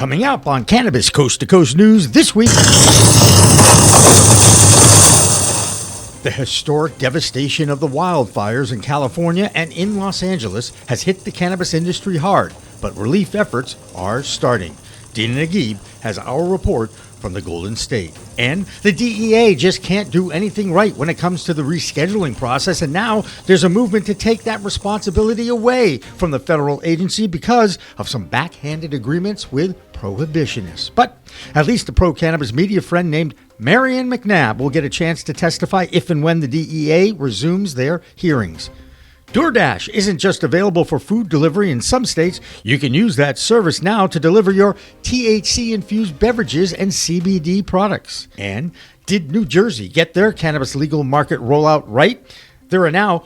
Coming up on Cannabis Coast to Coast News this week, the historic devastation of the wildfires in California and in Los Angeles has hit the cannabis industry hard, but relief efforts are starting. Dina Naguib has our report from the Golden State. And the DEA just can't do anything right when it comes to the rescheduling process, and now there's a movement to take that responsibility away from the federal agency because of some backhanded agreements with prohibitionists. But at least a pro-cannabis media friend named Marion McNabb will get a chance to testify if and when the DEA resumes their hearings. DoorDash isn't just available for food delivery in some states. You can use that service now to deliver your THC-infused beverages and CBD products. And did New Jersey get their cannabis legal market rollout right? There are now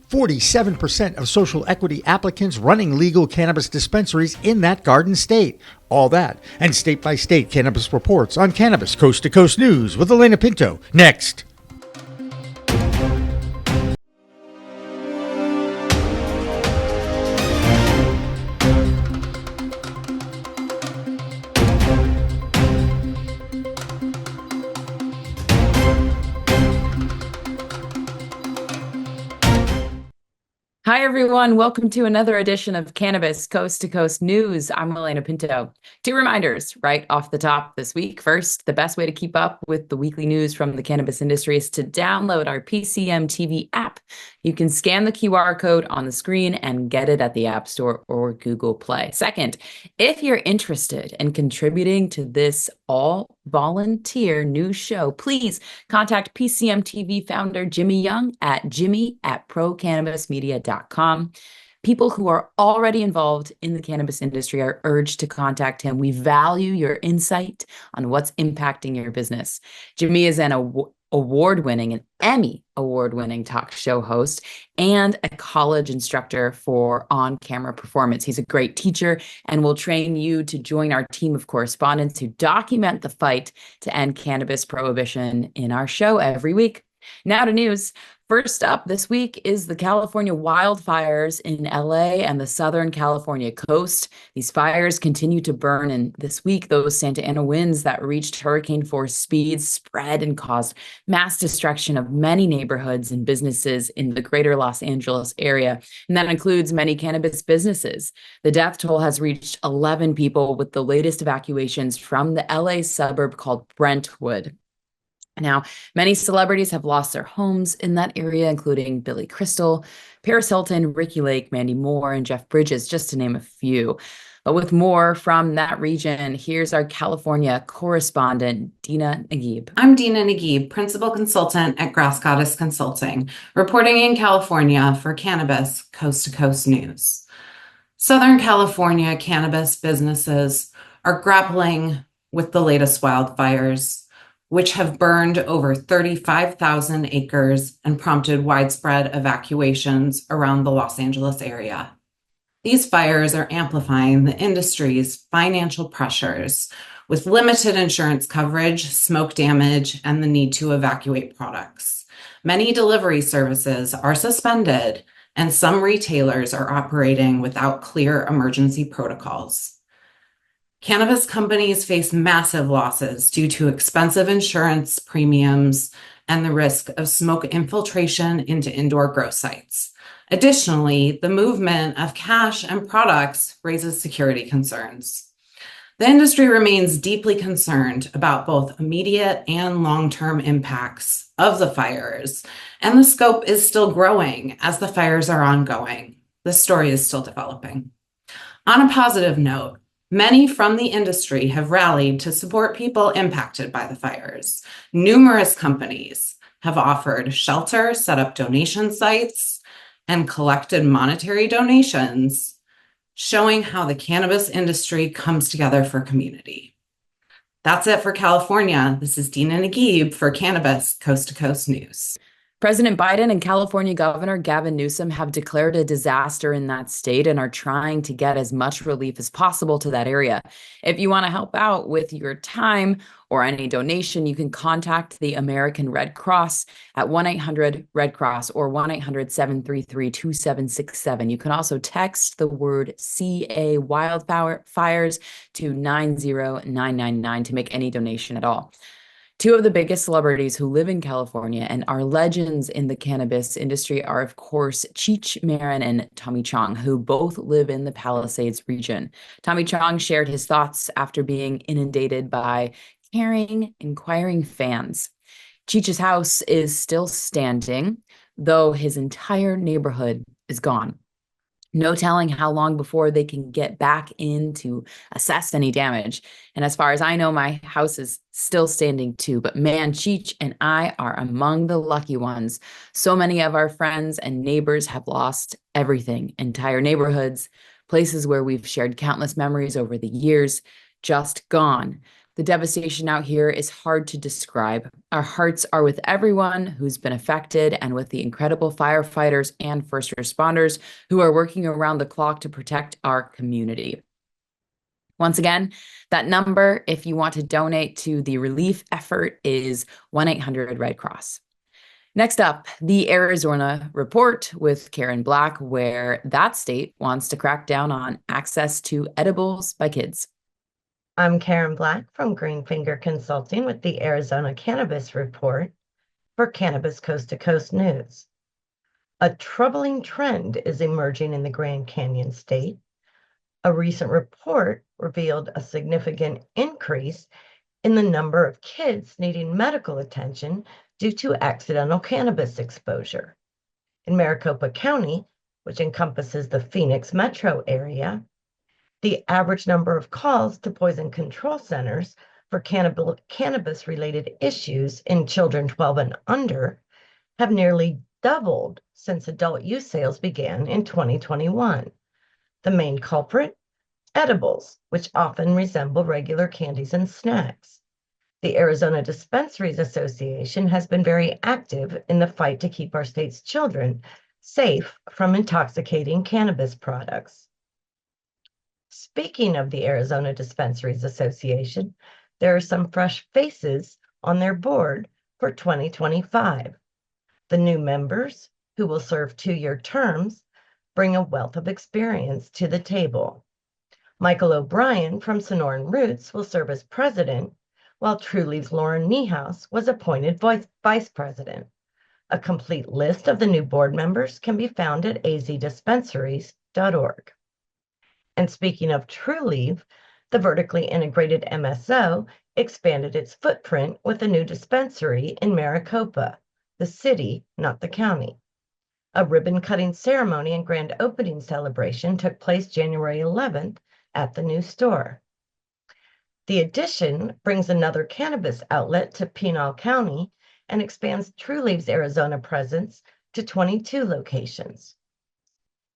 47% of social equity applicants running legal cannabis dispensaries in that garden state. All that and state-by-state cannabis reports on Cannabis Coast to Coast News with Elena Pinto. Next. Hi, everyone. Welcome to another edition of Cannabis Coast to Coast News. I'm Elena Pinto. Two reminders right off the top this week. First, the best way to keep up with the weekly news from the cannabis industry is to download our PCM TV app. You can scan the QR code on the screen and get it at the App Store or Google Play. Second, if you're interested in contributing to this all-volunteer news show, please contact PCM TV founder Jimmy Young at jimmy@procannabismedia.com. People who are already involved in the cannabis industry are urged to contact him. We value your insight on what's impacting your business. Jimmy is an award-winning, an Emmy award-winning talk show host and a college instructor for on-camera performance. He's a great teacher and will train you to join our team of correspondents who document the fight to end cannabis prohibition in our show every week. Now to news. First up this week is the California wildfires in LA and the Southern California coast. These fires continue to burn, and this week, those Santa Ana winds that reached hurricane-force speeds spread and caused mass destruction of many neighborhoods and businesses in the greater Los Angeles area, and that includes many cannabis businesses. The death toll has reached 11 people, with the latest evacuations from the LA suburb called Brentwood. Now, many celebrities have lost their homes in that area, including Billy Crystal, Paris Hilton, Ricky Lake, Mandy Moore, and Jeff Bridges, just to name a few. But with more from that region, here's our California correspondent, Dina Naguib. I'm Dina Naguib, Principal Consultant at Grass Goddess Consulting, reporting in California for Cannabis Coast to Coast News. Southern California cannabis businesses are grappling with the latest wildfires, which have burned over 35,000 acres and prompted widespread evacuations around the Los Angeles area. These fires are amplifying the industry's financial pressures with limited insurance coverage, smoke damage, and the need to evacuate products. Many delivery services are suspended, and some retailers are operating without clear emergency protocols. Cannabis companies face massive losses due to expensive insurance premiums and the risk of smoke infiltration into indoor grow sites. Additionally, the movement of cash and products raises security concerns. The industry remains deeply concerned about both immediate and long-term impacts of the fires, and the scope is still growing as the fires are ongoing. The story is still developing. On a positive note, many from the industry have rallied to support people impacted by the fires. Numerous companies have offered shelter, set up donation sites, and collected monetary donations, showing how the cannabis industry comes together for community. That's it for California. This is Dina Naguib for Cannabis Coast to Coast News. President Biden and California Governor Gavin Newsom have declared a disaster in that state and are trying to get as much relief as possible to that area. If you want to help out with your time or any donation, you can contact the American Red Cross at 1-800-RED-CROSS or 1-800-733-2767. You can also text the word CA wildfires to 90999 to make any donation at all. Two of the biggest celebrities who live in California and are legends in the cannabis industry are, of course, Cheech Marin and Tommy Chong, who both live in the Palisades region. Tommy Chong shared his thoughts after being inundated by caring, inquiring fans. Cheech's house is still standing, though his entire neighborhood is gone. No telling how long before they can get back in to assess any damage. And as far as I know, my house is still standing too. But man, Cheech and I are among the lucky ones. So many of our friends and neighbors have lost everything, entire neighborhoods, places where we've shared countless memories over the years, just gone. The devastation out here is hard to describe. Our hearts are with everyone who's been affected and with the incredible firefighters and first responders who are working around the clock to protect our community. Once again, that number, if you want to donate to the relief effort, is 1-800-RED-CROSS. Next up, the Arizona report with Karen Black, where that state wants to crack down on access to edibles by kids. I'm Karen Black from Greenfinger Consulting with the Arizona Cannabis Report for Cannabis Coast to Coast News. A troubling trend is emerging in the Grand Canyon state. A recent report revealed a significant increase in the number of kids needing medical attention due to accidental cannabis exposure. In Maricopa County, which encompasses the Phoenix metro area, the average number of calls to poison control centers for cannabis-related issues in children 12 and under have nearly doubled since adult use sales began in 2021. The main culprit? Edibles, which often resemble regular candies and snacks. The Arizona Dispensaries Association has been very active in the fight to keep our state's children safe from intoxicating cannabis products. Speaking of the Arizona Dispensaries Association, there are some fresh faces on their board for 2025. The new members, who will serve 2-year terms, bring a wealth of experience to the table. Michael O'Brien from Sonoran Roots will serve as president, while Truliev's Lauren Niehaus was appointed vice president. A complete list of the new board members can be found at azdispensaries.org. And speaking of Trulieve, the vertically integrated MSO expanded its footprint with a new dispensary in Maricopa, the city, not the county. A ribbon-cutting ceremony and grand opening celebration took place January 11th at the new store. The addition brings another cannabis outlet to Pinal County and expands Trulieve's Arizona presence to 22 locations.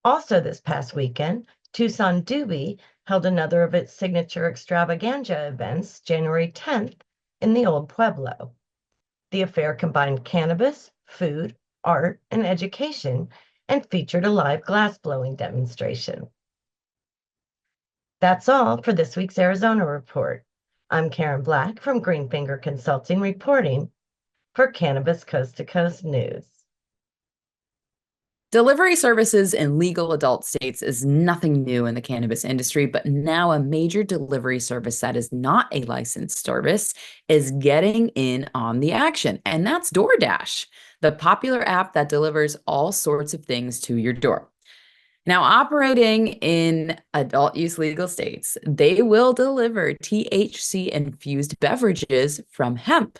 Also this past weekend, Tucson Doobie held another of its signature extravaganza events January 10th in the Old Pueblo. The affair combined cannabis, food, art, and education and featured a live glass-blowing demonstration. That's all for this week's Arizona Report. I'm Karen Black from Greenfinger Consulting reporting for Cannabis Coast to Coast News. Delivery services in legal adult states is nothing new in the cannabis industry, but now a major delivery service that is not a licensed service is getting in on the action, and that's DoorDash, the popular app that delivers all sorts of things to your door. Now, operating in adult use legal states, they will deliver THC-infused beverages from hemp.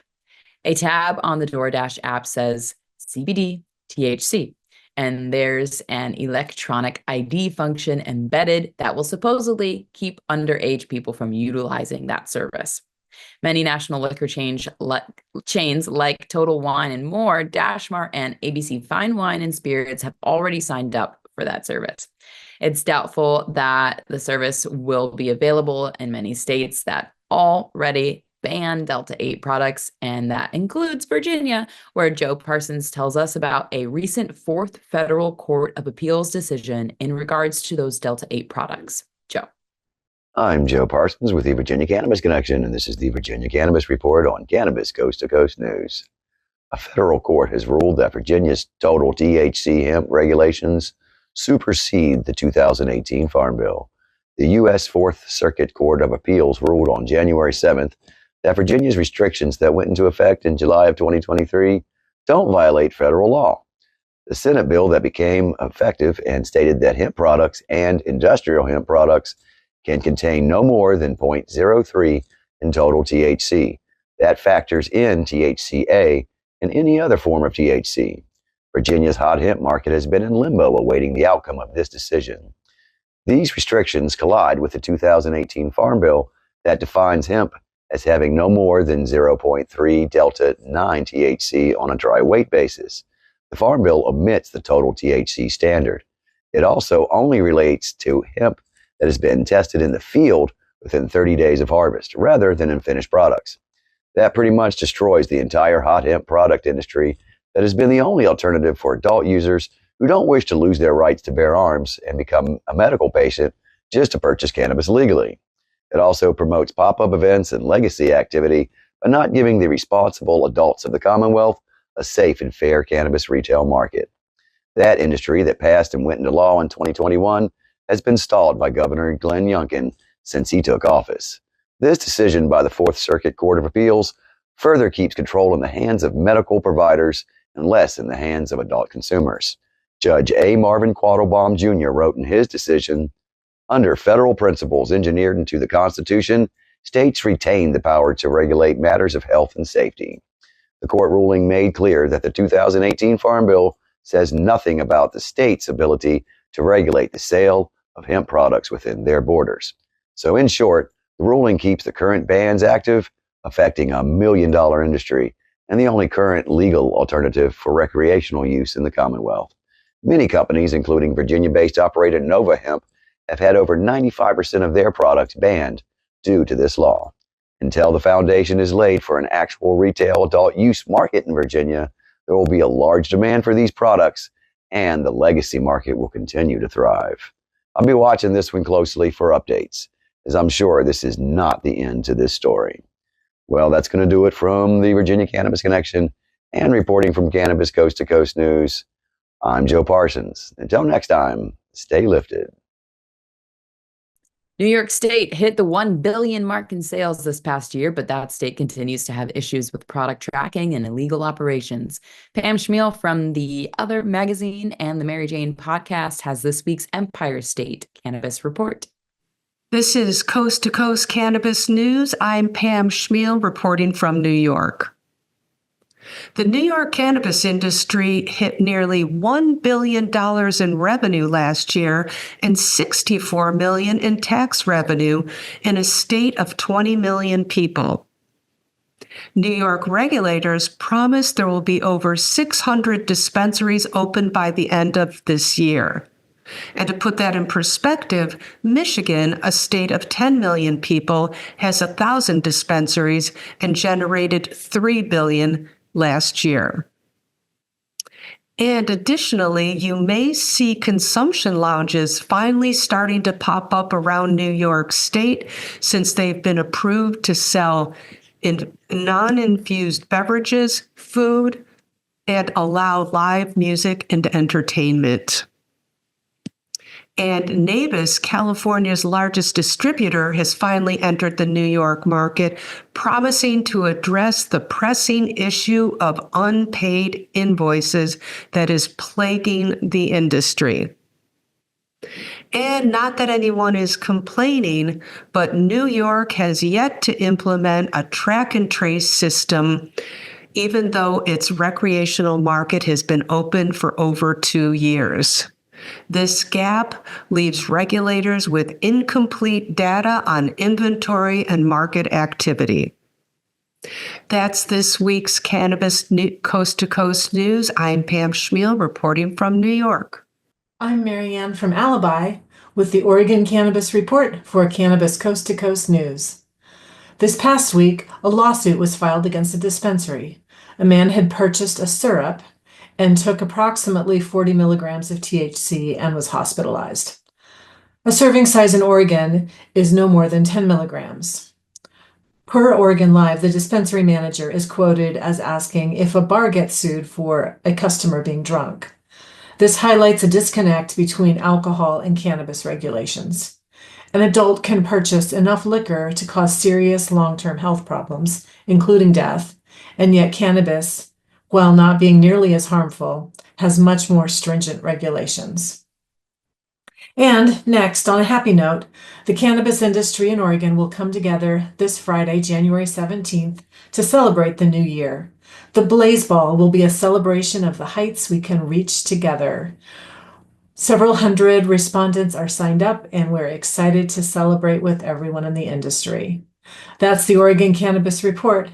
A tab on the DoorDash app says CBD, THC. And there's an electronic ID function embedded that will supposedly keep underage people from utilizing that service. Many national liquor chains like Total Wine and more, Dashmart, and ABC Fine Wine and Spirits have already signed up for that service. It's doubtful that the service will be available in many states that already ban Delta-8 products, and that includes Virginia, where Joe Parsons tells us about a recent 4th Federal Court of Appeals decision in regards to those Delta-8 products. Joe. I'm Joe Parsons with the Virginia Cannabis Connection, and this is the Virginia Cannabis Report on Cannabis Coast to Coast News. A federal court has ruled that Virginia's total THC hemp regulations supersede the 2018 Farm Bill. The U.S. Fourth Circuit Court of Appeals ruled on January 7th that Virginia's restrictions that went into effect in July of 2023 don't violate federal law. The Senate bill that became effective and stated that hemp products and industrial hemp products can contain no more than 0.03 in total THC. That factors in THCA and any other form of THC. Virginia's hot hemp market has been in limbo awaiting the outcome of this decision. These restrictions collide with the 2018 Farm Bill that defines hemp as having no more than 0.3 Delta 9 THC on a dry weight basis. The Farm Bill omits the total THC standard. It also only relates to hemp that has been tested in the field within 30 days of harvest, rather than in finished products. That pretty much destroys the entire hot hemp product industry that has been the only alternative for adult users who don't wish to lose their rights to bear arms and become a medical patient just to purchase cannabis legally. It also promotes pop-up events and legacy activity by not giving the responsible adults of the Commonwealth a safe and fair cannabis retail market. That industry that passed and went into law in 2021 has been stalled by Governor Glenn Youngkin since he took office. This decision by the Fourth Circuit Court of Appeals further keeps control in the hands of medical providers and less in the hands of adult consumers. Judge A. Marvin Quattlebaum Jr. wrote in his decision, "Under federal principles engineered into the Constitution, states retain the power to regulate matters of health and safety." The court ruling made clear that the 2018 Farm Bill says nothing about the state's ability to regulate the sale of hemp products within their borders. So in short, the ruling keeps the current bans active, affecting $1 million industry and the only current legal alternative for recreational use in the Commonwealth. Many companies, including Virginia-based operator Nova Hemp, have had over 95% of their products banned due to this law. Until the foundation is laid for an actual retail adult use market in Virginia, there will be a large demand for these products, and the legacy market will continue to thrive. I'll be watching this one closely for updates, as I'm sure this is not the end to this story. Well, that's going to do it from the Virginia Cannabis Connection and reporting from Cannabis Coast to Coast News. I'm Joe Parsons. Until next time, stay lifted. New York State hit the 1 billion mark in sales this past year, but that state continues to have issues with product tracking and illegal operations. Pam Schmiel from The Other Magazine and the Mary Jane podcast has this week's Empire State Cannabis Report. This is Coast to Coast Cannabis News. I'm Pam Schmiel reporting from New York. The New York cannabis industry hit nearly $1 billion in revenue last year and $64 million in tax revenue in a state of 20 million people. New York regulators promise there will be over 600 dispensaries open by the end of this year. And to put that in perspective, Michigan, a state of 10 million people, has 1,000 dispensaries and generated $3 billion last year. And additionally, you may see consumption lounges finally starting to pop up around New York State since they've been approved to sell in non-infused beverages, food, and allow live music and entertainment. And Nabis, California's largest distributor, has finally entered the New York market, promising to address the pressing issue of unpaid invoices that is plaguing the industry. And not that anyone is complaining, but New York has yet to implement a track and trace system, even though its recreational market has been open for over 2 years. This gap leaves regulators with incomplete data on inventory and market activity. That's this week's Cannabis Coast to Coast News. I'm Pam Schmiel reporting from New York. I'm Marianne from Alibi with the Oregon Cannabis Report for Cannabis Coast to Coast News. This past week, a lawsuit was filed against a dispensary. A man had purchased a syrup and took approximately 40 milligrams of THC and was hospitalized. A serving size in Oregon is no more than 10 milligrams. Per Oregon Live, the dispensary manager is quoted as asking if a bar gets sued for a customer being drunk. This highlights a disconnect between alcohol and cannabis regulations. An adult can purchase enough liquor to cause serious long-term health problems, including death, and yet cannabis, while not being nearly as harmful, has much more stringent regulations. And next, on a happy note, the cannabis industry in Oregon will come together this Friday, January 17th, to celebrate the new year. The Blaze Ball will be a celebration of the heights we can reach together. Several hundred respondents are signed up, and we're excited to celebrate with everyone in the industry. That's the Oregon Cannabis Report.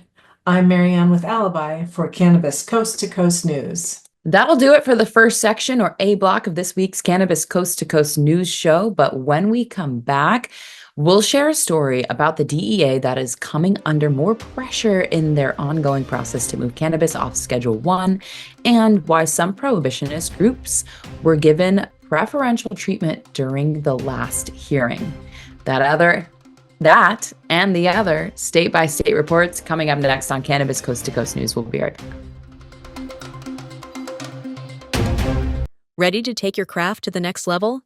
I'm Marianne with Alibi for Cannabis Coast to Coast News. That'll do it for the first section or A block of this week's Cannabis Coast to Coast news show. But when we come back, we'll share a story about the DEA that is coming under more pressure in their ongoing process to move cannabis off Schedule 1 and why some prohibitionist groups were given preferential treatment during the last hearing. That and the other state-by-state reports coming up next on Cannabis Coast to Coast News. We'll be right back. Ready to take your craft to the next level?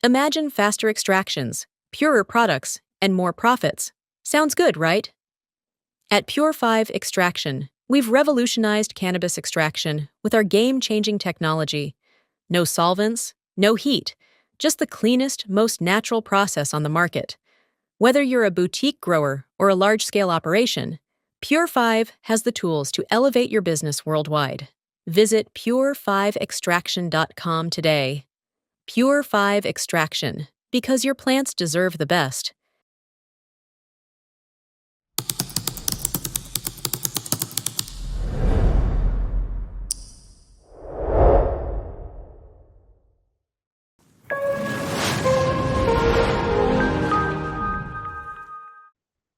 Imagine faster extractions, purer products, and more profits. Sounds good, right? At Pure 5 Extraction, we've revolutionized cannabis extraction with our game-changing technology. No solvents, no heat, just the cleanest, most natural process on the market. Whether you're a boutique grower or a large-scale operation, Pure 5 has the tools to elevate your business worldwide. Visit pure5extraction.com today. Pure 5 Extraction, because your plants deserve the best.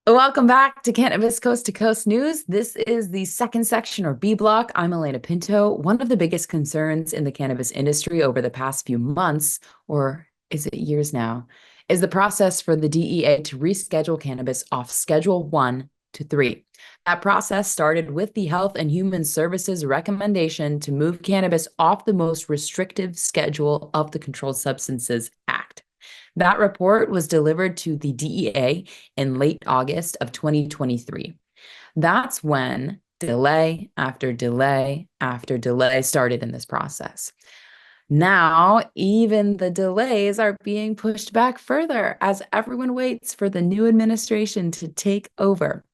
Welcome back to Cannabis Coast to Coast News. This is the second section or B block. I'm Elena Pinto. One of the biggest concerns in the cannabis industry over the past few months, or is it years now, is the process for the DEA to reschedule cannabis off Schedule 1 to 3. That process started with the Health and Human Services recommendation to move cannabis off the most restrictive schedule of the Controlled Substances Act. That report was delivered to the DEA in late August of 2023. That's when delay after delay after delay started in this process. Now, even the delays are being pushed back further as everyone waits for the new administration to take over.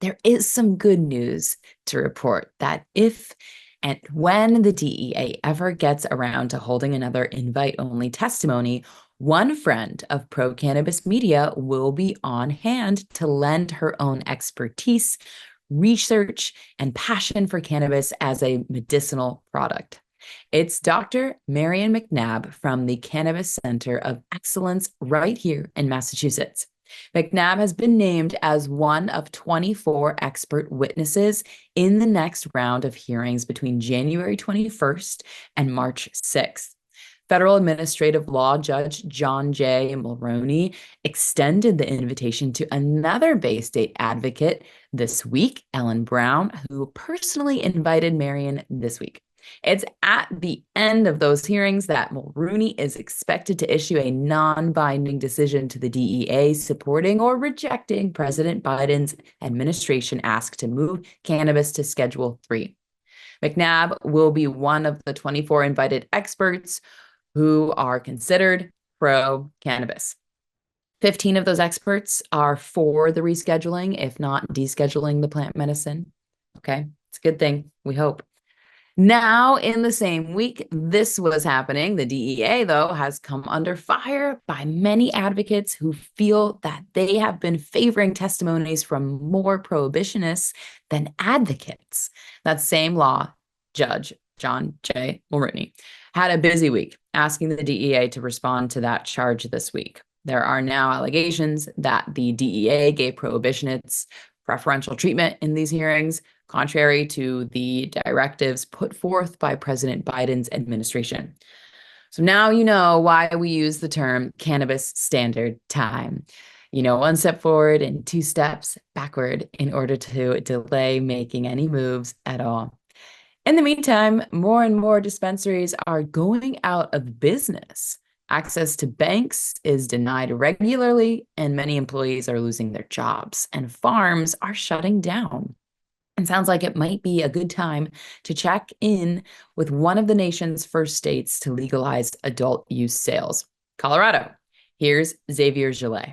There is some good news to report that if and when the DEA ever gets around to holding another invite-only testimony, one friend of pro-cannabis media will be on hand to lend her own expertise, research, and passion for cannabis as a medicinal product. It's Dr. Marian McNabb from the Cannabis Center of Excellence right here in Massachusetts. McNabb has been named as one of 24 expert witnesses in the next round of hearings between January 21st and March 6th. Federal Administrative Law Judge John J. Mulroney extended the invitation to another Bay State advocate this week, Ellen Brown, who personally invited Marian this week. It's at the end of those hearings that Mulroney is expected to issue a non-binding decision to the DEA supporting or rejecting President Biden's administration ask to move cannabis to Schedule 3. McNabb will be one of the 24 invited experts who are considered pro-cannabis. 15 of those experts are for the rescheduling, if not descheduling the plant medicine. Okay, it's a good thing, we hope. Now, in the same week this was happening, the DEA, though, has come under fire by many advocates who feel that they have been favoring testimonies from more prohibitionists than advocates. That same law judge, John J. Mulroney, had a busy week asking the DEA to respond to that charge this week. There are now allegations that the DEA gave prohibitionists preferential treatment in these hearings, contrary to the directives put forth by President Biden's administration. So now you know why we use the term cannabis standard time. 1 step forward and 2 steps backward in order to delay making any moves at all. In the meantime, more and more dispensaries are going out of business. Access to banks is denied regularly, and many employees are losing their jobs, and farms are shutting down. It sounds like it might be a good time to check in with one of the nation's first states to legalize adult use sales, Colorado. Here's Xavier Gillet.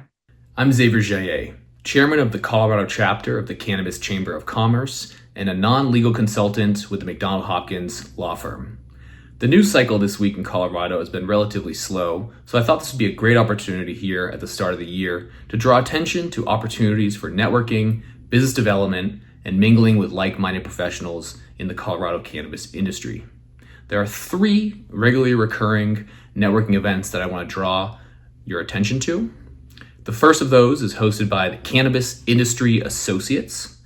I'm Xavier Gillet, chairman of the Colorado chapter of the Cannabis Chamber of Commerce and a non-legal consultant with the McDonald Hopkins law firm. The news cycle this week in Colorado has been relatively slow, so I thought this would be a great opportunity here at the start of the year to draw attention to opportunities for networking, business development, and mingling with like-minded professionals in the Colorado cannabis industry. There are 3 regularly recurring networking events that I want to draw your attention to. The first of those is hosted by the Cannabis Industry Associates.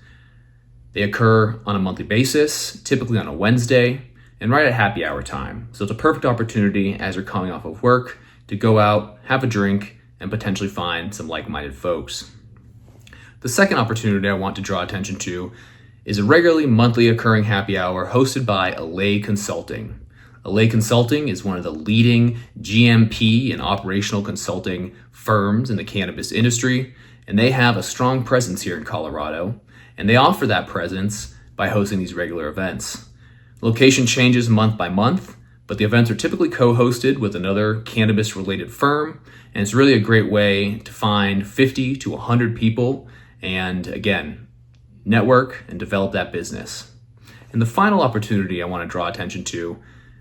They occur on a monthly basis, typically on a Wednesday, and right at happy hour time. So it's a perfect opportunity as you're coming off of work to go out, have a drink, and potentially find some like-minded folks. The second opportunity I want to draw attention to is a regularly monthly occurring happy hour hosted by Allay Consulting. Allay Consulting is one of the leading GMP and operational consulting firms in the cannabis industry, and they have a strong presence here in Colorado, and they offer that presence by hosting these regular events. Location changes month by month, but the events are typically co-hosted with another cannabis-related firm, and it's really a great way to find 50 to 100 people and, again, network and develop that business. And the final opportunity I want to draw attention to,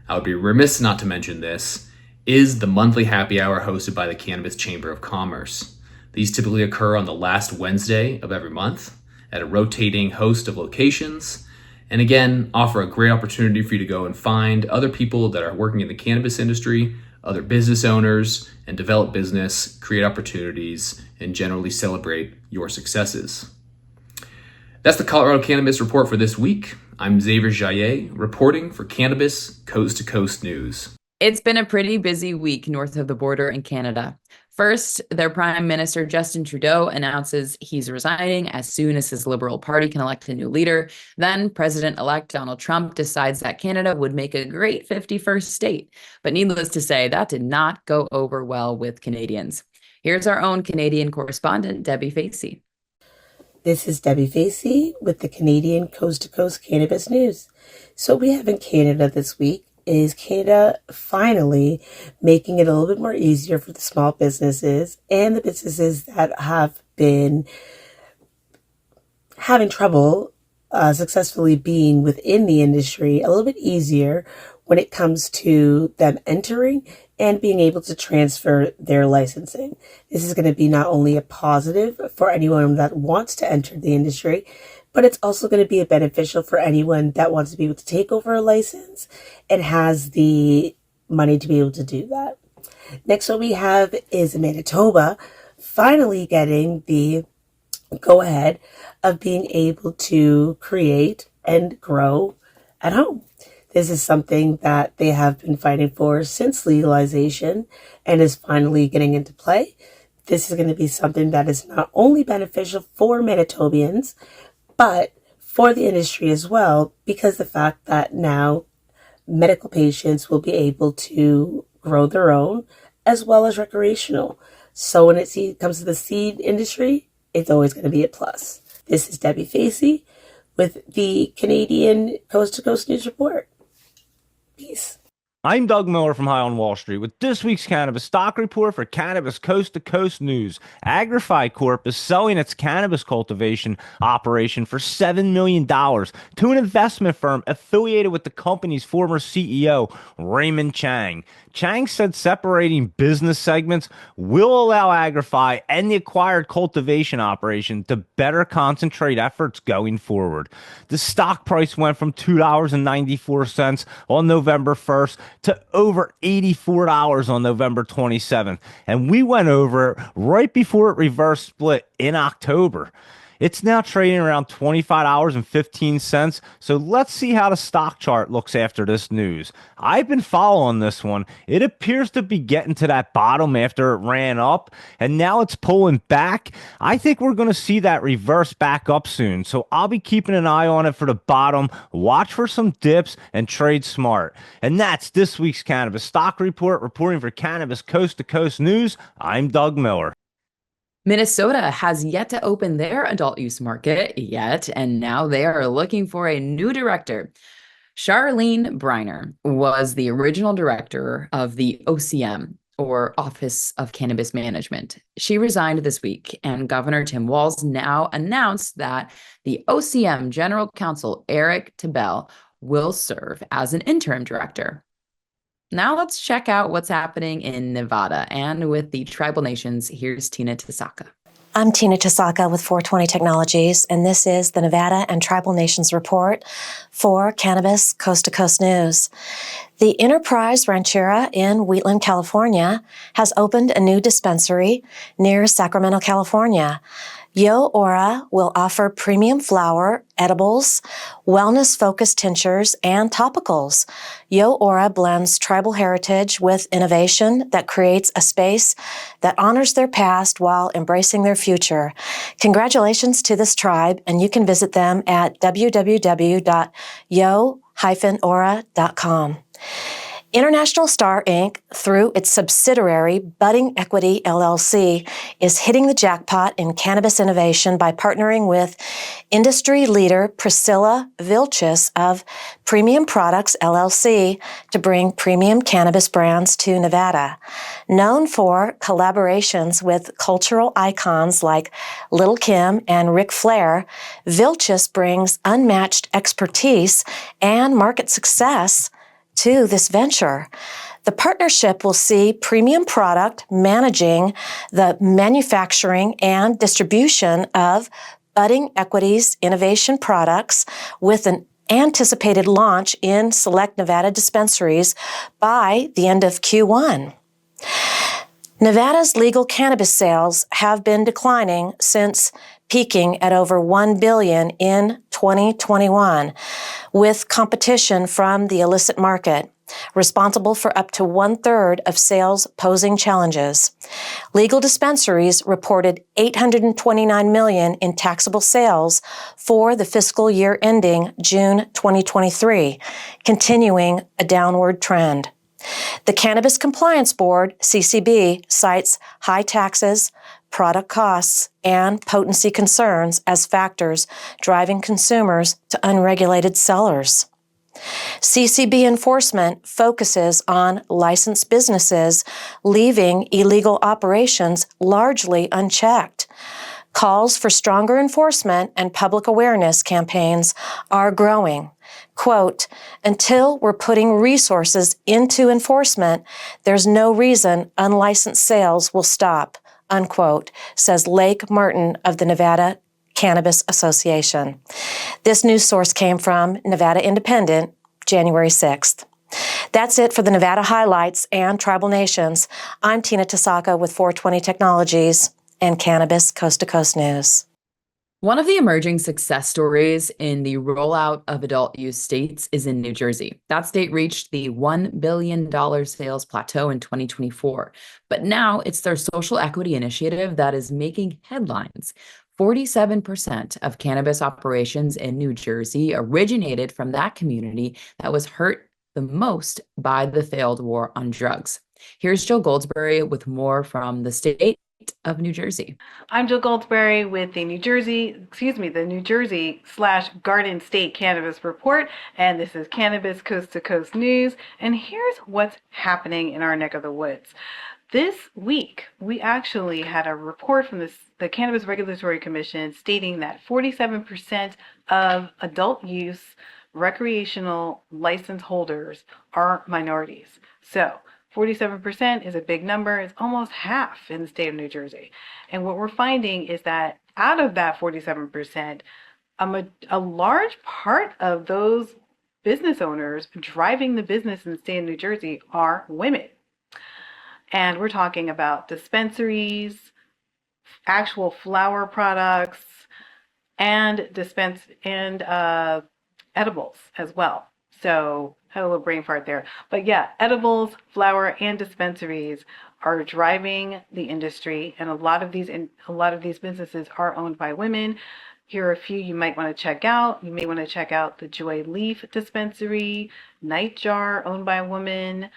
I would be remiss not to mention this, is the monthly happy hour hosted by the Cannabis Chamber of Commerce. These typically occur on the last Wednesday of every month at a rotating host of locations, and again, offer a great opportunity for you to go and find other people that are working in the cannabis industry, other business owners, and develop business, create opportunities, and generally celebrate your successes. That's the Colorado Cannabis Report for this week. I'm Xavier Gillet, reporting for Cannabis Coast to Coast News. It's been a pretty busy week north of the border in Canada. First, their Prime Minister Justin Trudeau announces he's resigning as soon as his Liberal Party can elect a new leader. Then President-elect Donald Trump decides that Canada would make a great 51st state. But needless to say, that did not go over well with Canadians. Here's our own Canadian correspondent, Debbie Facey. This is Debbie Facey with the Canadian Coast to Coast Cannabis News. So we have in Canada this week is Canada finally making it a little bit more easier for the small businesses and the businesses that have been having trouble successfully being within the industry a little bit easier when it comes to them entering and being able to transfer their licensing. This is going to be not only a positive for anyone that wants to enter the industry, but it's also going to be beneficial for anyone that wants to be able to take over a license and has the money to be able to do that. Next, what we have is Manitoba finally getting the go-ahead of being able to create and grow at home. This is something that they have been fighting for since legalization and is finally getting into play. This is going to be something that is not only beneficial for Manitobians, but for the industry as well, because the fact that now medical patients will be able to grow their own as well as recreational. So when it comes to the seed industry, it's always going to be a plus. This is Debbie Facey with the Canadian Coast to Coast News Report. Peace. I'm Doug Miller from High on Wall Street with this week's Cannabis Stock Report for Cannabis Coast to Coast News. Agrify Corp is selling its cannabis cultivation operation for $7 million to an investment firm affiliated with the company's former CEO, Raymond Chang. Chang said separating business segments will allow Agrify and the acquired cultivation operation to better concentrate efforts going forward. The stock price went from $2.94 on November 1st to over $84 on November 27th. And we went over it right before it reverse split in October. It's now trading around $25.15. So let's see how the stock chart looks after this news. I've been following this one. It appears to be getting to that bottom after it ran up, and now it's pulling back. I think we're going to see that reverse back up soon. So I'll be keeping an eye on it for the bottom. Watch for some dips and trade smart. And that's this week's Cannabis Stock Report. Reporting for Cannabis Coast to Coast News, I'm Doug Miller. Minnesota has yet to open their adult use market yet, and now they are looking for a new director. Charlene Briner was the original director of the OCM, or Office of Cannabis Management. She resigned this week, and Governor Tim Walz now announced that the OCM General Counsel, Eric Tabell, will serve as an interim director. Now let's check out what's happening in Nevada. And with the Tribal Nations, here's Tina Tasaka. I'm Tina Tasaka with 420 Technologies, and this is the Nevada and Tribal Nations Report for Cannabis Coast to Coast News. The Enterprise Ranchera in Wheatland, California, has opened a new dispensary near Sacramento, California. Yo Aura will offer premium flower, edibles, wellness-focused tinctures, and topicals. Yo Aura blends tribal heritage with innovation that creates a space that honors their past while embracing their future. Congratulations to this tribe, and you can visit them at www.yo-aura.com. International Star Inc., through its subsidiary Budding Equity LLC, is hitting the jackpot in cannabis innovation by partnering with industry leader Priscilla Vilchis of Premium Products LLC to bring premium cannabis brands to Nevada. Known for collaborations with cultural icons like Lil' Kim and Ric Flair, Vilchis brings unmatched expertise and market success to this venture. The partnership will see Premium Product managing the manufacturing and distribution of Budding Equity's innovation products, with an anticipated launch in select Nevada dispensaries by the end of Q1. Nevada's legal cannabis sales have been declining since peaking at over $1 billion in 2021, with competition from the illicit market, responsible for up to 1/3 of sales posing challenges. Legal dispensaries reported $829 million in taxable sales for the fiscal year ending June 2023, continuing a downward trend. The Cannabis Compliance Board, CCB, cites high taxes, product costs, and potency concerns as factors driving consumers to unregulated sellers. CCB enforcement focuses on licensed businesses, leaving illegal operations largely unchecked. Calls for stronger enforcement and public awareness campaigns are growing. Quote, "Until we're putting resources into enforcement, there's no reason unlicensed sales will stop," unquote, says Lake Martin of the Nevada Cannabis Association. This news source came from Nevada Independent, January 6th. That's it for the Nevada highlights and Tribal Nations. I'm Tina Tasaka with 420 Technologies and Cannabis Coast to Coast News. One of the emerging success stories in the rollout of adult use states is in New Jersey. That state reached the $1 billion sales plateau in 2024, but now it's their social equity initiative that is making headlines. 47% of cannabis operations in New Jersey originated from that community that was hurt the most by the failed war on drugs. Here's Jill Goldsberry with more from the state of New Jersey. I'm Jill Goldsberry with the New Jersey/Garden State Cannabis Report, and this is Cannabis Coast to Coast News. And here's what's happening in our neck of the woods. This week, we actually had a report from the Cannabis Regulatory Commission stating that 47% of adult use recreational license holders are minorities. So 47% is a big number. It's almost half in the state of New Jersey. And what we're finding is that out of that 47%, a large part of those business owners driving the business in the state of New Jersey are women. And we're talking about dispensaries, actual flower products, and edibles as well. So had a little brain fart there. But yeah, edibles, flower, and dispensaries are driving the industry, and a lot of these businesses are owned by women. Here are a few you might want to check out. You may want to check out the Joy Leaf Dispensary, Nightjar, owned by a woman,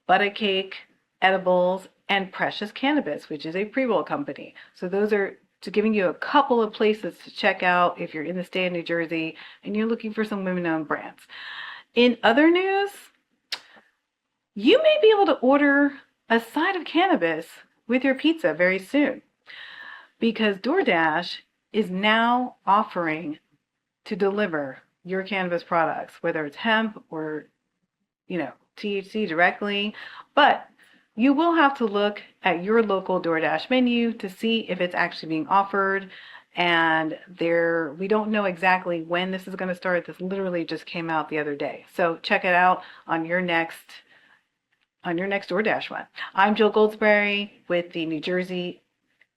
Butter Cake, Edibles, and Precious Cannabis, which is a pre-roll company. So those are giving you a couple of places to check out if you're in the state of New Jersey and you're looking for some women-owned brands. In other news, you may be able to order a side of cannabis with your pizza very soon, because DoorDash is now offering to deliver your cannabis products, whether it's hemp or, THC directly. But you will have to look at your local DoorDash menu to see if it's actually being offered. And we don't know exactly when this is going to start. This literally just came out the other day. So check it out on your next DoorDash one. I'm Jill Goldsberry with the New Jersey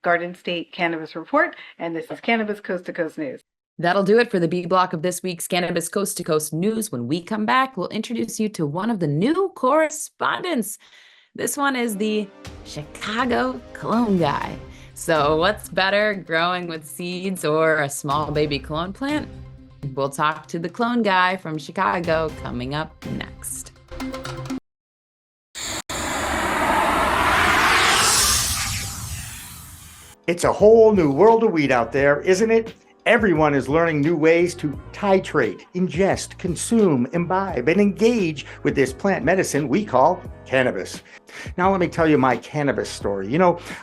Garden State Cannabis Report, and this is Cannabis Coast to Coast News. That'll do it for the B block of this week's Cannabis Coast to Coast News. When we come back, we'll introduce you to one of the new correspondents. This one is the Chicago clone guy. So what's better, growing with seeds or a small baby clone plant? We'll talk to the clone guy from Chicago coming up next. It's a whole new world of weed out there, isn't it? Everyone is learning new ways to titrate, ingest, consume, imbibe, and engage with this plant medicine we call cannabis. Now, let me tell you my cannabis story.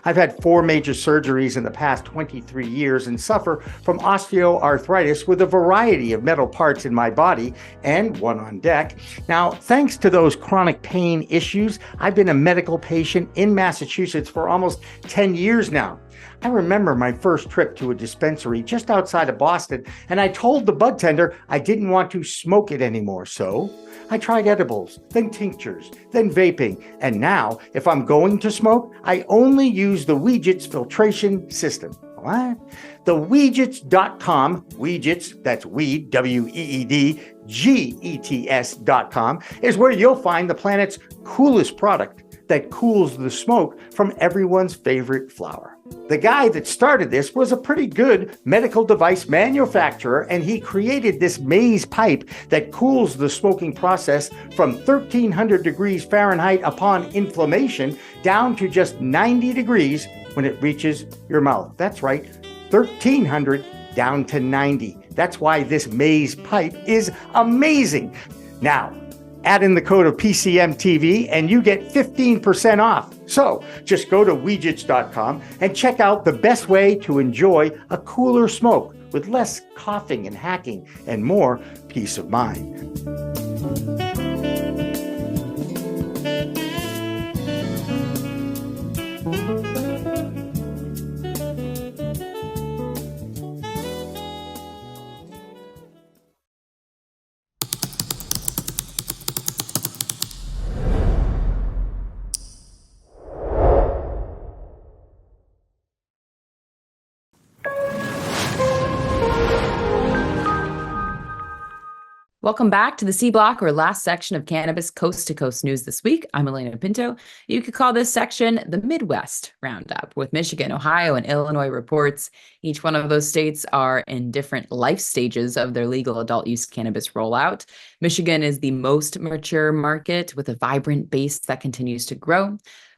I've had 4 major surgeries in the past 23 years and suffer from osteoarthritis with a variety of metal parts in my body and one on deck. Now, thanks to those chronic pain issues, I've been a medical patient in Massachusetts for almost 10 years now. I remember my first trip to a dispensary just outside of Boston, and I told the bud tender I didn't want to smoke it anymore. So I tried edibles, then tinctures, then vaping, and now if I'm going to smoke, I only use the Weegits filtration system. What? The Weegits.com, Weegits, that's weed, W-E-E-D, G-E-T-S.com, is where you'll find the planet's coolest product that cools the smoke from everyone's favorite flower. The guy that started this was a pretty good medical device manufacturer, and he created this maze pipe that cools the smoking process from 1300 degrees Fahrenheit upon inflammation down to just 90 degrees when it reaches your mouth. That's right, 1300 down to 90. That's why this maze pipe is amazing. Now, add in the code of PCMTV and you get 15% off. So just go to Weegits.com and check out the best way to enjoy a cooler smoke with less coughing and hacking and more peace of mind. Welcome back to the C Block, or last section of Cannabis Coast to Coast News this week. I'm Elena Pinto. You could call this section the Midwest Roundup, with Michigan, Ohio, and Illinois reports. Each one of those states are in different life stages of their legal adult use cannabis rollout. Michigan is the most mature market with a vibrant base that continues to grow.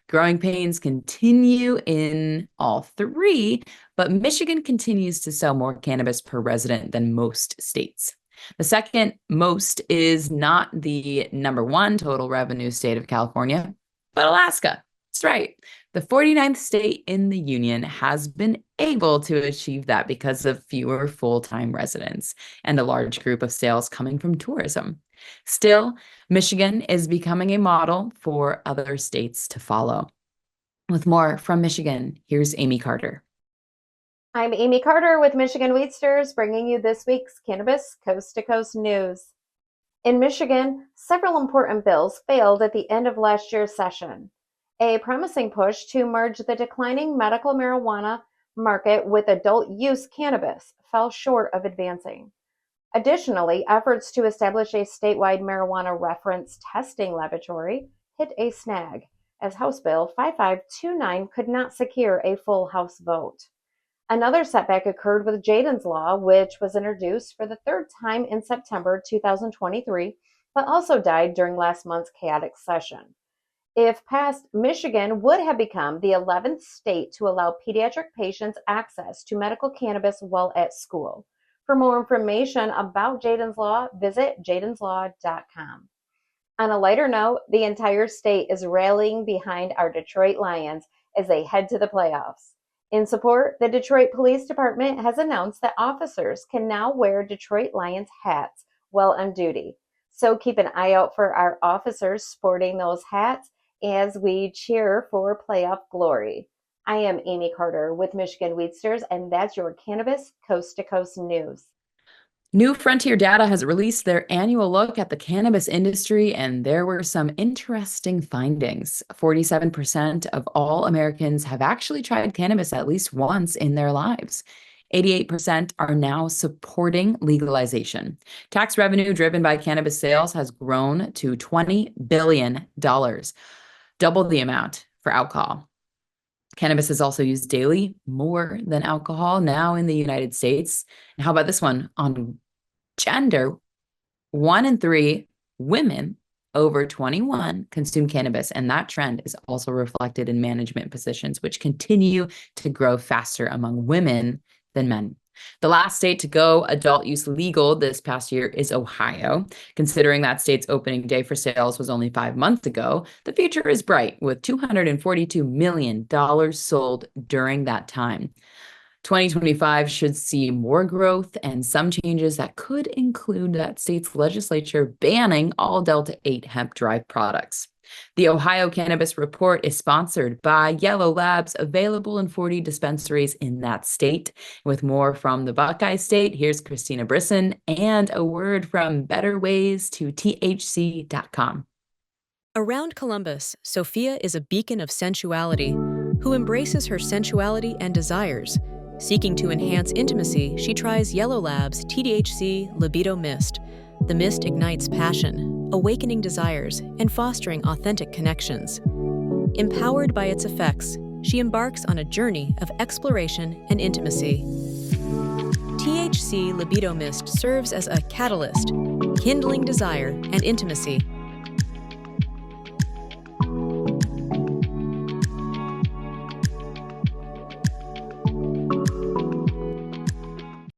Growing pains continue in all 3, but Michigan continues to sell more cannabis per resident than most states. The second most is not the number 1 total revenue state of California, but Alaska. That's right. The 49th state in the union has been able to achieve that because of fewer full-time residents and a large group of sales coming from tourism. Still, Michigan is becoming a model for other states to follow. With more from Michigan, here's Amy Carter. I'm Amy Carter with Michigan Weedsters, bringing you this week's Cannabis Coast to Coast news. In Michigan, several important bills failed at the end of last year's session. A promising push to merge the declining medical marijuana market with adult use cannabis fell short of advancing. Additionally, efforts to establish a statewide marijuana reference testing laboratory hit a snag, as House Bill 5529 could not secure a full House vote. Another setback occurred with Jaden's Law, which was introduced for the third time in September 2023, but also died during last month's chaotic session. If passed, Michigan would have become the 11th state to allow pediatric patients access to medical cannabis while at school. For more information about Jaden's Law, visit jadenslaw.com. On a lighter note, the entire state is rallying behind our Detroit Lions as they head to the playoffs. In support, the Detroit Police Department has announced that officers can now wear Detroit Lions hats while on duty. So keep an eye out for our officers sporting those hats as we cheer for playoff glory. I am Amy Carter with Michigan Weedsters, and that's your Cannabis Coast to Coast news. New Frontier Data has released their annual look at the cannabis industry, and there were some interesting findings. 47% of all Americans have actually tried cannabis at least once in their lives. 88% are now supporting legalization. Tax revenue driven by cannabis sales has grown to $20 billion, double the amount for alcohol. Cannabis is also used daily, more than alcohol now in the United States. And how about this one? On gender, 1 in 3 women over 21 consume cannabis, and that trend is also reflected in management positions, which continue to grow faster among women than men. The last state to go adult use legal this past year is Ohio. Considering that state's opening day for sales was only 5 months ago, the future is bright, with $242 million sold during that time. 2025 should see more growth and some changes that could include that state's legislature banning all Delta 8 hemp-derived products. The Ohio Cannabis Report is sponsored by Yellow Labs, available in 40 dispensaries in that state. With more from the Buckeye State, here's Christina Brisson and a word from betterways2thc.com. Around Columbus, Sophia is a beacon of sensuality who embraces her sensuality and desires. Seeking to enhance intimacy, she tries Yellow Labs' TDHC Libido Mist. The mist ignites passion, awakening desires, and fostering authentic connections. Empowered by its effects, she embarks on a journey of exploration and intimacy. THC Libido Mist serves as a catalyst, kindling desire and intimacy.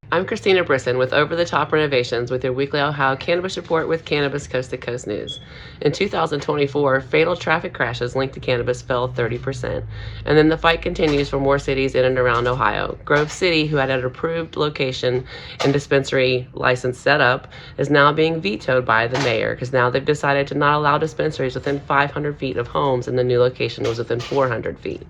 I'm Christina Brisson with Over the Top Renovations with your weekly Ohio Cannabis Report with Cannabis Coast to Coast News. In 2024, fatal traffic crashes linked to cannabis fell 30%. And then the fight continues for more cities in and around Ohio. Grove City, who had an approved location and dispensary license set up, is now being vetoed by the mayor because now they've decided to not allow dispensaries within 500 feet of homes, and the new location was within 400 feet.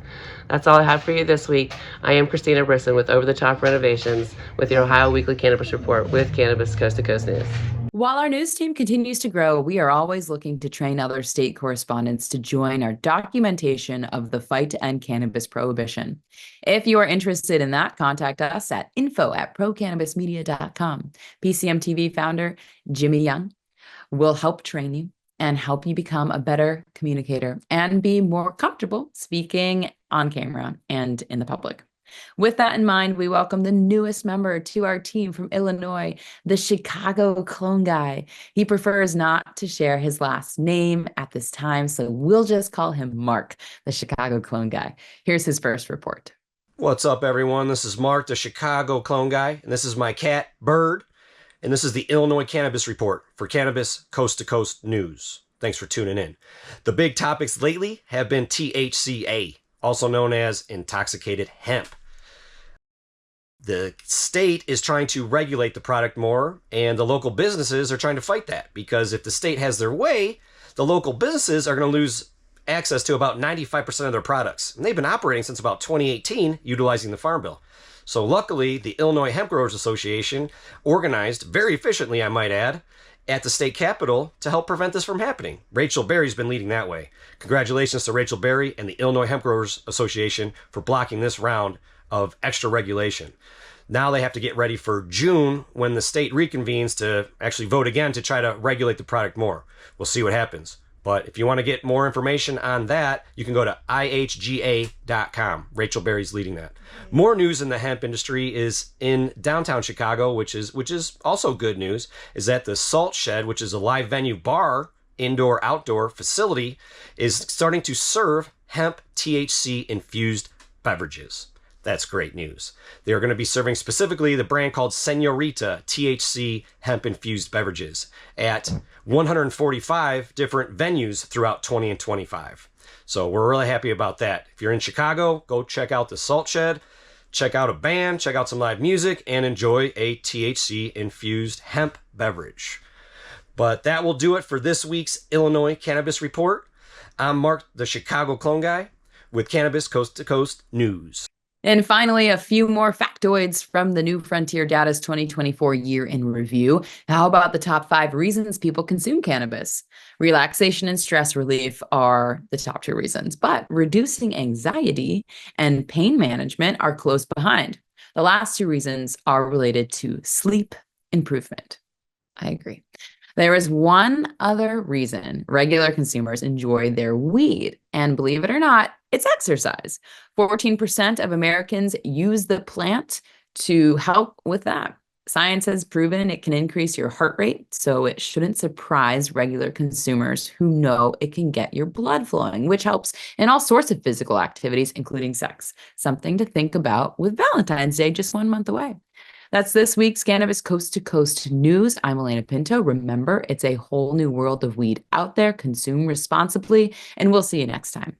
That's all I have for you this week. I am Christina Brisson with Over the Top Renovations with your Ohio Weekly Cannabis Report with Cannabis Coast to Coast News. While our news team continues to grow, we are always looking to train other state correspondents to join our documentation of the fight to end cannabis prohibition. If you are interested in that, contact us at info@procannabismedia.com. PCMTV founder Jimmy Young will help train you and help you become a better communicator and be more comfortable speaking on camera and in the public. With that in mind, we welcome the newest member to our team from Illinois, the Chicago clone guy. He prefers not to share his last name at this time, so we'll just call him Mark, the Chicago clone guy. Here's his first report. What's up, everyone? This is Mark, the Chicago clone guy, and this is my cat, Bird, and this is the Illinois Cannabis Report for Cannabis Coast to Coast News. Thanks for tuning in. The big topics lately have been THCA, also known as intoxicated hemp. The state is trying to regulate the product more, and the local businesses are trying to fight that, because if the state has their way, the local businesses are going to lose access to about 95% of their products. And they've been operating since about 2018, utilizing the Farm Bill. So luckily, the Illinois Hemp Growers Association organized very efficiently, I might add, at the state capitol to help prevent this from happening. Rachel Berry's been leading that way. Congratulations to Rachel Berry and the Illinois Hemp Growers Association for blocking this round of extra regulation. Now they have to get ready for June when the state reconvenes to actually vote again to try to regulate the product more. We'll see what happens. But if you want to get more information on that, you can go to ihga.com. Rachel Berry's leading that. More news in the hemp industry is in downtown Chicago, which is also good news, is that the Salt Shed, which is a live venue bar, indoor-outdoor facility, is starting to serve hemp THC-infused beverages. That's great news. They're going to be serving specifically the brand called Senorita THC hemp-infused beverages at 145 different venues throughout 20 and 25. So we're really happy about that. If you're in Chicago, go check out the Salt Shed, check out a band, check out some live music, and enjoy a THC-infused hemp beverage. But that will do it for this week's Illinois Cannabis Report. I'm Mark, the Chicago Clone Guy, with Cannabis Coast to Coast News. And finally, a few more factoids from the New Frontier Data's 2024 year in review. How about the top 5 reasons people consume cannabis? Relaxation and stress relief are the top 2 reasons, but reducing anxiety and pain management are close behind. The last 2 reasons are related to sleep improvement. I agree. There is one other reason regular consumers enjoy their weed, and believe it or not, it's exercise. 14% of Americans use the plant to help with that. Science has proven it can increase your heart rate, so it shouldn't surprise regular consumers who know it can get your blood flowing, which helps in all sorts of physical activities, including sex. Something to think about with Valentine's Day just 1 month away. That's this week's Cannabis Coast to Coast News. I'm Elena Pinto. Remember, it's a whole new world of weed out there. Consume responsibly, and we'll see you next time.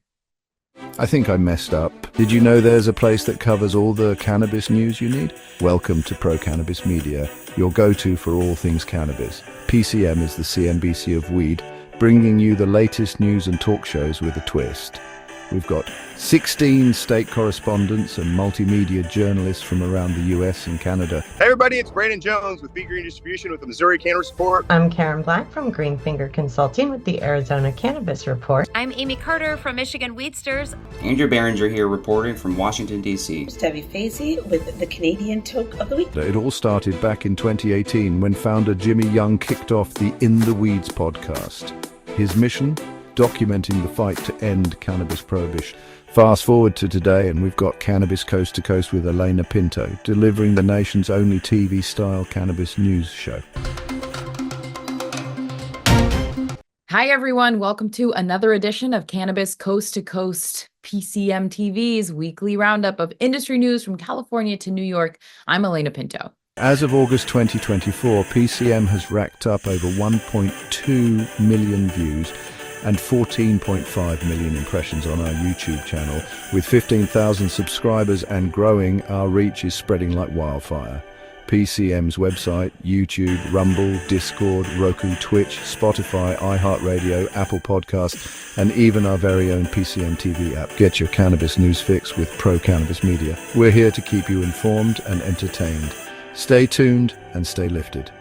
I think I messed up. Did you know there's a place that covers all the cannabis news you need? Welcome to Pro Cannabis Media, your go-to for all things cannabis. PCM is the CNBC of weed, bringing you the latest news and talk shows with a twist. We've got 16 state correspondents and multimedia journalists from around the US and Canada. Hey everybody, it's Brandon Jones with Bee Green Distribution with the Missouri Cannabis Report. I'm Karen Black from Green Finger Consulting with the Arizona Cannabis Report. I'm Amy Carter from Michigan Weedsters. Andrew Behringer here reporting from Washington, D.C. Debbie Fazy with the Canadian Toke of the Week. It all started back in 2018 when founder Jimmy Young kicked off the In the Weeds podcast. His mission? Documenting the fight to end cannabis prohibition. Fast forward to today and we've got Cannabis Coast to Coast with Elena Pinto, delivering the nation's only TV-style cannabis news show. Hi, everyone. Welcome to another edition of Cannabis Coast to Coast, PCM TV's weekly roundup of industry news from California to New York. I'm Elena Pinto. As of August 2024, PCM has racked up over 1.2 million views and 14.5 million impressions on our YouTube channel. With 15,000 subscribers and growing, our reach is spreading like wildfire. PCM's website, YouTube, Rumble, Discord, Roku, Twitch, Spotify, iHeartRadio, Apple Podcasts, and even our very own PCM TV app. Get your cannabis news fix with Pro Cannabis Media. We're here to keep you informed and entertained. Stay tuned and stay lifted.